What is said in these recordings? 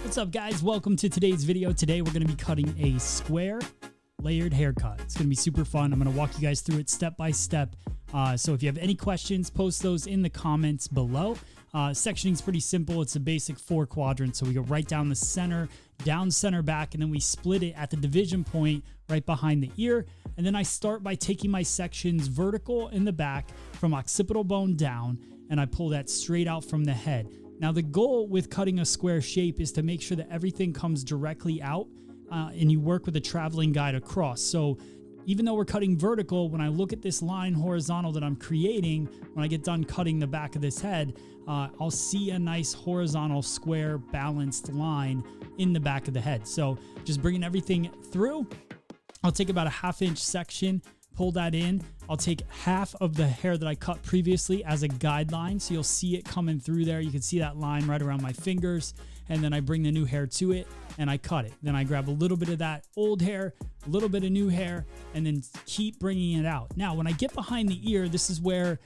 What's up, guys? Welcome to today's video. Today we're going to be cutting a square layered haircut. It's going to be super fun. I'm going to walk you guys through it step by step. So if you have any questions, post those in the comments below. Sectioning is pretty simple. It's a basic 4 quadrant. So we go right down the center, down center back, and then we split it at the division point right behind the ear. And then I start by taking my sections vertical in the back from occipital bone down, and I pull that straight out from the head. Now the goal with cutting a square shape is to make sure that everything comes directly out and you work with a traveling guide across. So even though we're cutting vertical, when I look at this line horizontal that I'm creating, when I get done cutting the back of this head, I'll see a nice horizontal square balanced line in the back of the head. So just bringing everything through, I'll take about a 1/2 inch section, pull that in. I'll take half of the hair that I cut previously as a guideline. So you'll see it coming through there. You can see that line right around my fingers. And then I bring the new hair to it and I cut it. Then I grab a little bit of that old hair, a little bit of new hair, and then keep bringing it out. Now, when I get behind the ear, this is where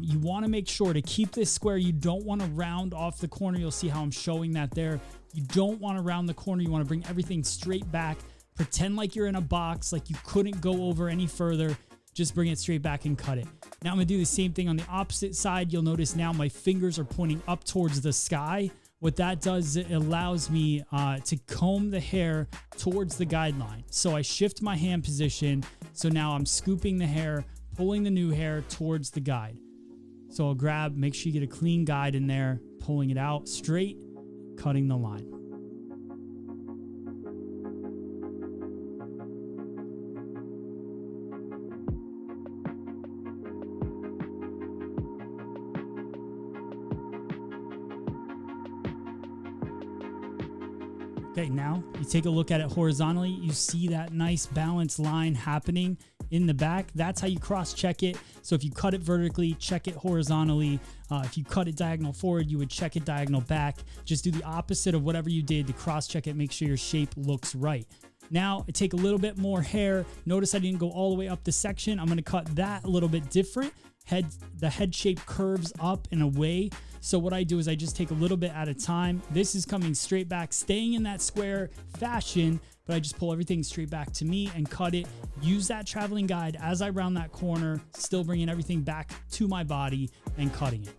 you want to make sure to keep this square. You don't want to round off the corner. You'll see how I'm showing that there. You don't want to round the corner. You want to bring everything straight back. Pretend like you're in a box, like you couldn't go over any further. Just bring it straight back and cut it. Now I'm gonna do the same thing on the opposite side. You'll notice now my fingers are pointing up towards the sky. What that does is it allows me to comb the hair towards the guideline. So I shift my hand position. So now I'm scooping the hair, pulling the new hair towards the guide. So I'll grab, make sure you get a clean guide in there, pulling it out straight, cutting the line. Okay, now you take a look at it horizontally. You see that nice balanced line happening in the back. That's how you cross-check it. So if you cut it vertically, check it horizontally. If you cut it diagonal forward, you would check it diagonal back. Just do the opposite of whatever you did to cross-check it. Make sure your shape looks right. Now I take a little bit more hair. Notice I didn't go all the way up the section. I'm going to cut that a little bit different. The head shape curves up and away. So what I do is I just take a little bit at a time. This is coming straight back, staying in that square fashion, but I just pull everything straight back to me and cut it. Use that traveling guide as I round that corner, still bringing everything back to my body and cutting it.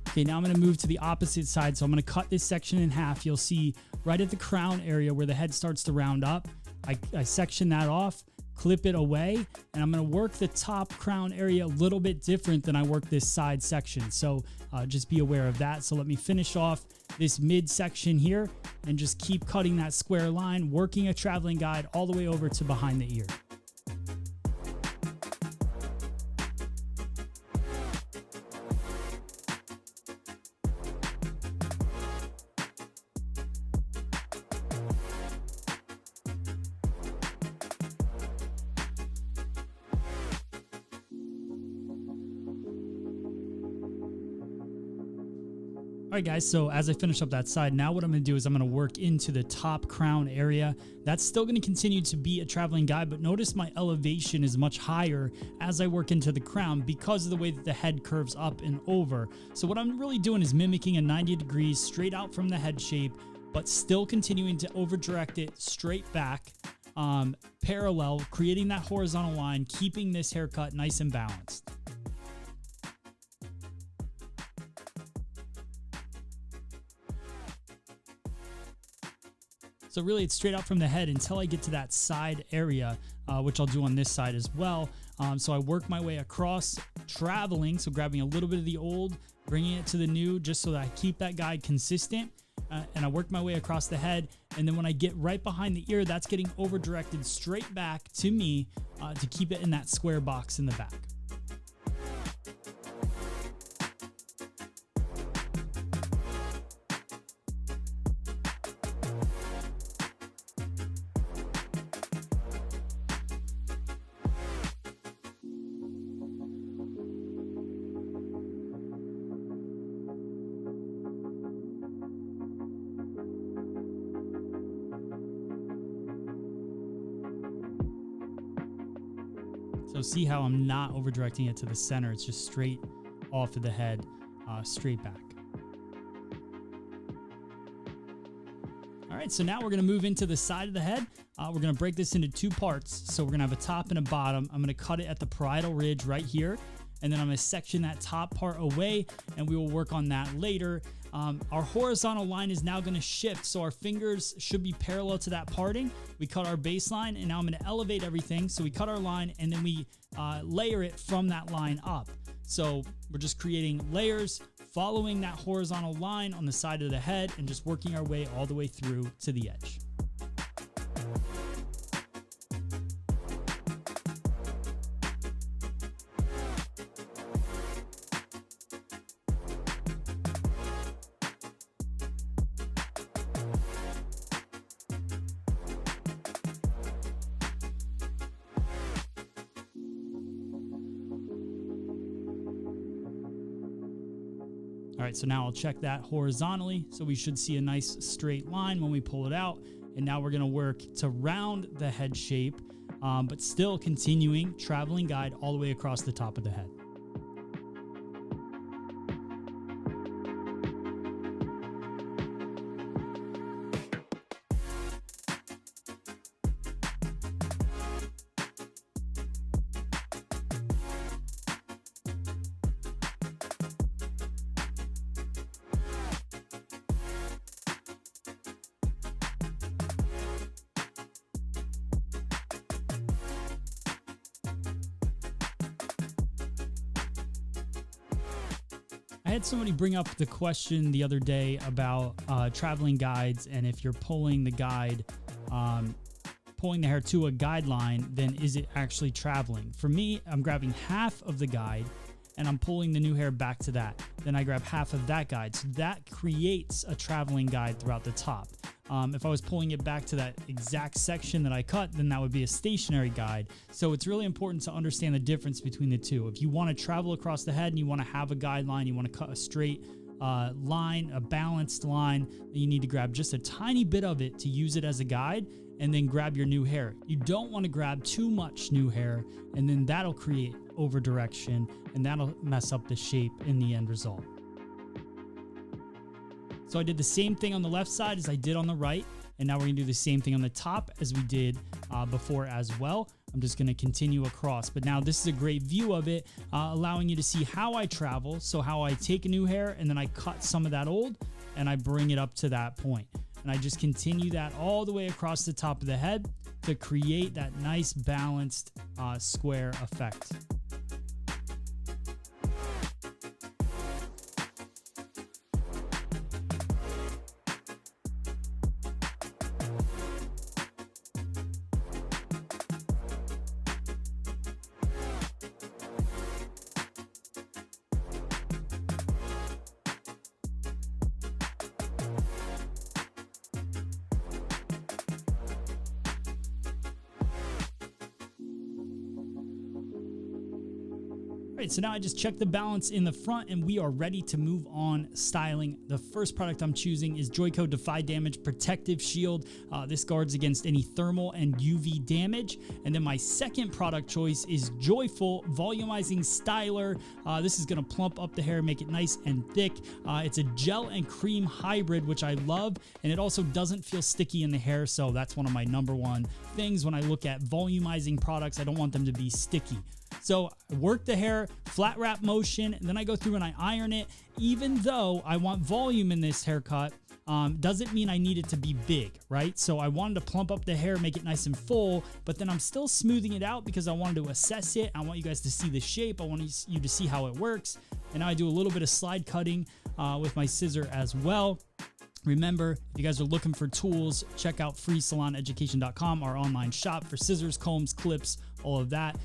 Okay, now I'm going to move to the opposite side. So I'm going to cut this section in half. You'll see right at the crown area where the head starts to round up. I section that off, clip it away, and I'm going to work the top crown area a little bit different than I work this side section. So just be aware of that. So let me finish off this mid section here and just keep cutting that square line, working a traveling guide all the way over to behind the ear. All right, guys, so as I finish up that side, now what I'm going to do is I'm going to work into the top crown area. That's still going to continue to be a traveling guide, but notice my elevation is much higher as I work into the crown because of the way that the head curves up and over. So what I'm really doing is mimicking a 90 degrees straight out from the head shape, but still continuing to over direct it straight back, parallel, creating that horizontal line, keeping this haircut nice and balanced. So really it's straight out from the head until I get to that side area, which I'll do on this side as well. So I work my way across, traveling, so grabbing a little bit of the old, bringing it to the new, just so that I keep that guide consistent. and I work my way across the head. And then when I get right behind the ear, that's getting over directed straight back to me to keep it in that square box in the back. So see how I'm not over directing it to the center. It's just straight off of the head, straight back. All right, so now we're gonna move into the side of the head. We're gonna break this into two parts. So we're gonna have a top and a bottom. I'm gonna cut it at the parietal ridge right here. And then I'm gonna section that top part away, and we will work on that later. Our horizontal line is now gonna shift, so our fingers should be parallel to that parting. We cut our baseline, and now I'm gonna elevate everything. So we cut our line, and then we layer it from that line up. So we're just creating layers, following that horizontal line on the side of the head, and just working our way all the way through to the edge. All right, so now I'll check that horizontally. So we should see a nice straight line when we pull it out. And now we're gonna work to round the head shape, but still continuing traveling guide all the way across the top of the head. I had somebody bring up the question the other day about traveling guides, and if you're pulling the guide, pulling the hair to a guideline, then is it actually traveling? For me, I'm grabbing half of the guide and I'm pulling the new hair back to that. Then I grab half of that guide. So that creates a traveling guide throughout the top. If I was pulling it back to that exact section that I cut, then that would be a stationary guide. So it's really important to understand the difference between the two. If you want to travel across the head and you want to have a guideline, you want to cut a straight line, a balanced line, then you need to grab just a tiny bit of it to use it as a guide, and then grab your new hair. You don't want to grab too much new hair, and then that'll create over direction, and that'll mess up the shape in the end result. So I did the same thing on the left side as I did on the right, and now we're gonna do the same thing on the top as we did before as well. I'm just gonna continue across, but now this is a great view of it, allowing you to see how I travel. So how I take a new hair and then I cut some of that old and I bring it up to that point. And I just continue that all the way across the top of the head to create that nice balanced square effect. All right, so now I just checked the balance in the front and we are ready to move on styling. The first product I'm choosing is Joico Defy Damage Protective Shield. This guards against any thermal and UV damage. And then my second product choice is Joifull Volumizing Styler. This is gonna plump up the hair, make it nice and thick. It's a gel and cream hybrid, which I love. And it also doesn't feel sticky in the hair. So that's one of my #1 things when I look at volumizing products. I don't want them to be sticky. So I work the hair, flat wrap motion, and then I go through and I iron it. Even though I want volume in this haircut, doesn't mean I need it to be big, right? So I wanted to plump up the hair, make it nice and full, but then I'm still smoothing it out because I wanted to assess it. I want you guys to see the shape. I want you to see how it works. And now I do a little bit of slide cutting with my scissor as well. Remember, if you guys are looking for tools, check out freesaloneducation.com, our online shop for scissors, combs, clips, all of that.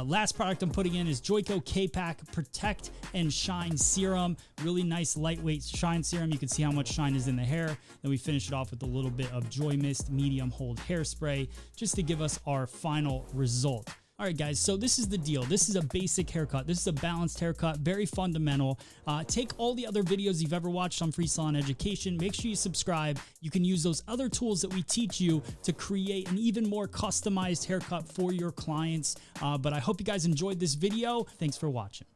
Last product I'm putting in is Joico K-Pak Protect and Shine Serum. Really nice lightweight shine serum. You can see how much shine is in the hair. Then we finish it off with a little bit of Joy Mist medium hold hairspray just to give us our final result. All right, guys, so this is the deal. This is a basic haircut. This is a balanced haircut, very fundamental. Take all the other videos you've ever watched on Free Salon Education. Make sure you subscribe. You can use those other tools that we teach you to create an even more customized haircut for your clients. But I hope you guys enjoyed this video. Thanks for watching.